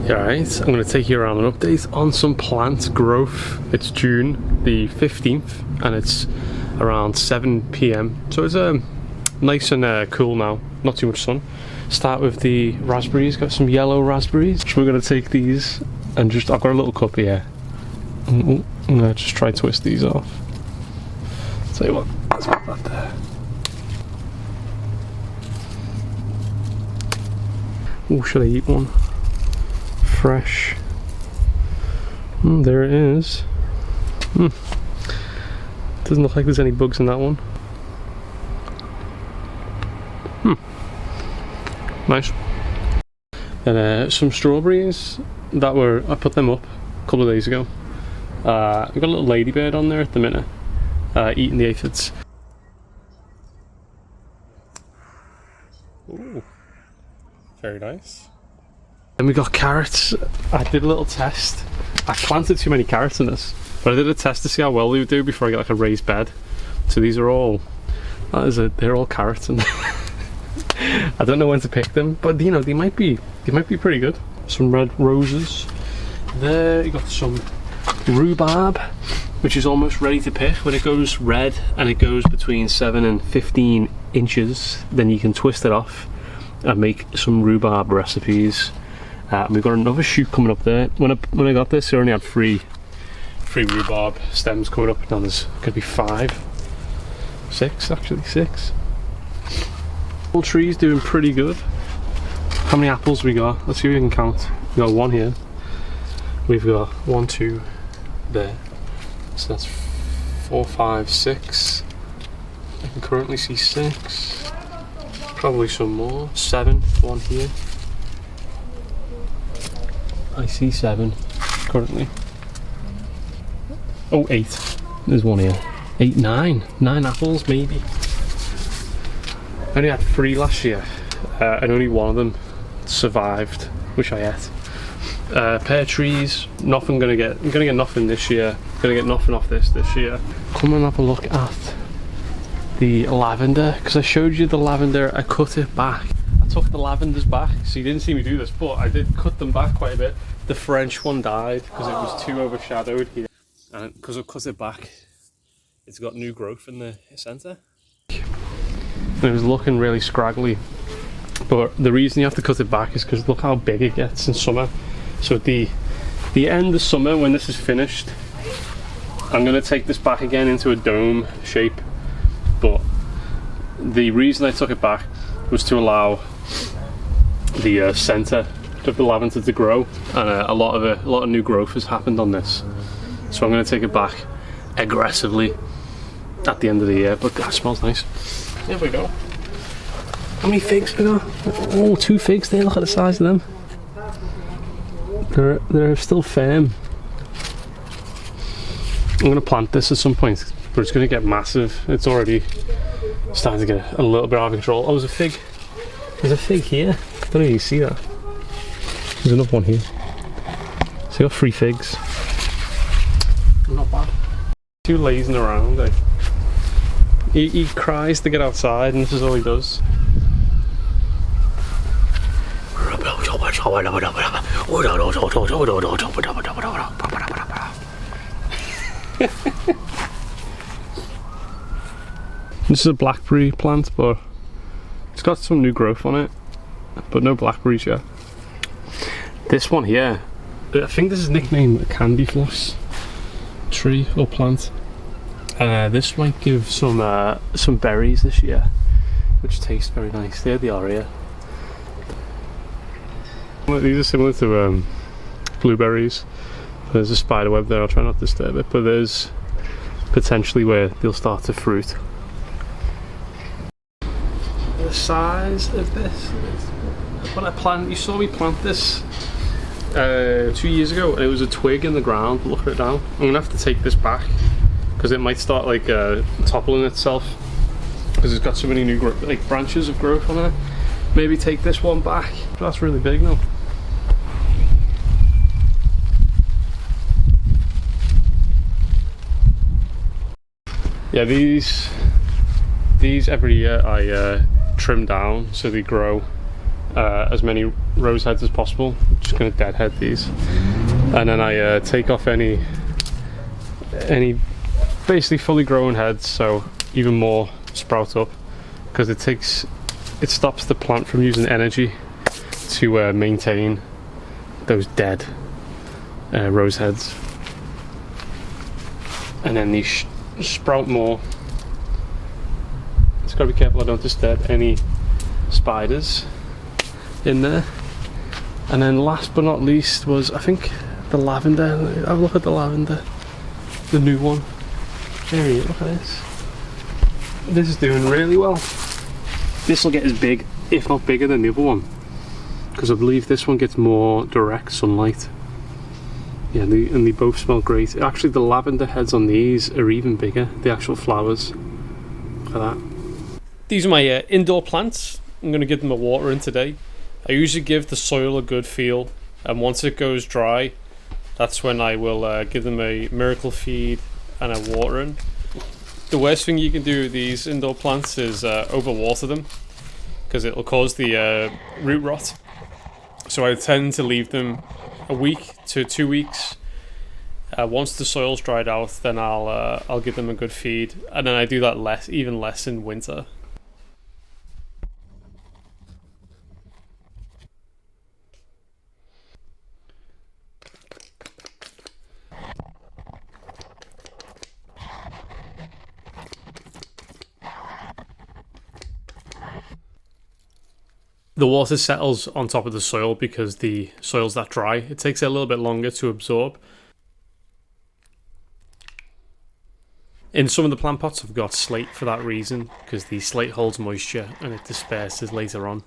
Alright, I'm going to take you around an update on some plant growth. It's June the 15th and it's around 7 p.m. So it's nice and cool now, not too much sun. Start with the raspberries, got some yellow raspberries. So we're going to take these and just, I've got a little cup here. I'm going to just try to twist these off. Tell you what, let's put that there. Oh, should I eat one? Fresh. There it is. Doesn't look like there's any bugs in that one. Nice. And some strawberries that were, I put them up a couple of days ago. We've got a little ladybird on there at the minute, eating the aphids. Ooh, very nice. Then we got carrots. I did a little test. I planted too many carrots in this, but I did a test to see how well they would do before I get like a raised bed. So these are all, they're all carrots, and I don't know when to pick them, but you know they might be pretty good. Some red roses. There you got some rhubarb, which is almost ready to pick. When it goes red and it goes between 7 and 15 inches, then you can twist it off and make some rhubarb recipes. And we've got another shoot coming up there. When I got this, I only had three rhubarb stems coming up. Now there's going to be 6 actually. 6. All trees doing pretty good. How many apples we got? Let's see if we can count. We got 1 here. We've got 1, 2 there. So that's 4, 5, 6. I can currently see 6. Probably some more. 7. 1 here. I see 7 currently. Oh, 8. There's 1 here. 8, 9. 9 apples maybe. I only had 3 last year, and only 1 of them survived, which I ate. Pear trees, nothing I'm gonna get nothing this year. Gonna get nothing off this year. Come and have a look at the lavender, because I showed you the lavender. I cut it back. I took the lavenders back, so you didn't see me do this, but I did cut them back quite a bit. The French one died because it was too overshadowed here, and because I cut it back, it's got new growth in the centre. And it was looking really scraggly, but the reason you have to cut it back is because look how big it gets in summer. So at the end of summer, when this is finished, I'm going to take this back again into a dome shape. But the reason I took it back was to allow the centre of the lavender to grow, and a lot of new growth has happened on this. So I'm going to take it back aggressively at the end of the year. But that smells nice. There we go. How many figs we got? Oh, 2 figs there. Look at the size of them. They're still firm. I'm going to plant this at some point, but it's going to get massive. It's already starting to get a little bit out of control. Oh, there's a fig. There's a fig here. I don't know if you see that. There's another one here. So you got 3 figs. Not bad. Too lazing around. Eh? He cries to get outside, and this is all he does. This is a blackberry plant, but it's got some new growth on it, but no blackberries yet. This one here, I think this is nicknamed a candy floss tree or plant. This might give some berries this year, which taste very nice. There they are here. These are similar to blueberries. There's a spider web there. I'll try not to disturb it, but there's potentially where they'll start to fruit. The size of this, when I planted, you saw me plant this 2 years ago, and it was a twig in the ground. Look at it now. I'm gonna have to take this back because it might start like toppling itself because it's got so many new branches of growth on it. Maybe take this one back. That's really big now. Yeah, these every year I trim down so they grow as many rose heads as possible. I'm just going to deadhead these, and then I take off any basically fully grown heads, so even more sprout up, because it stops the plant from using energy to maintain those dead rose heads. And then these sprout more. Just gotta be careful I don't disturb any spiders in there. And then last but not least was, I think, the lavender. Have a look at the lavender, the new one. There he is, look at this. This is doing really well. This will get as big, if not bigger, than the other one, because I believe this one gets more direct sunlight. Yeah, and they both smell great. Actually, the lavender heads on these are even bigger, the actual flowers. Look at that. These are my indoor plants. I'm going to give them a water in today. I usually give the soil a good feel, and once it goes dry, that's when I will give them a miracle feed and a watering. The worst thing you can do with these indoor plants is overwater them, because it'll cause the root rot. So I tend to leave them a week to 2 weeks. Once the soil's dried out, then I'll give them a good feed, and then I do that even less in winter. The water settles on top of the soil because the soil's that dry. It takes it a little bit longer to absorb. In some of the plant pots I've got slate for that reason, because the slate holds moisture and it disperses later on.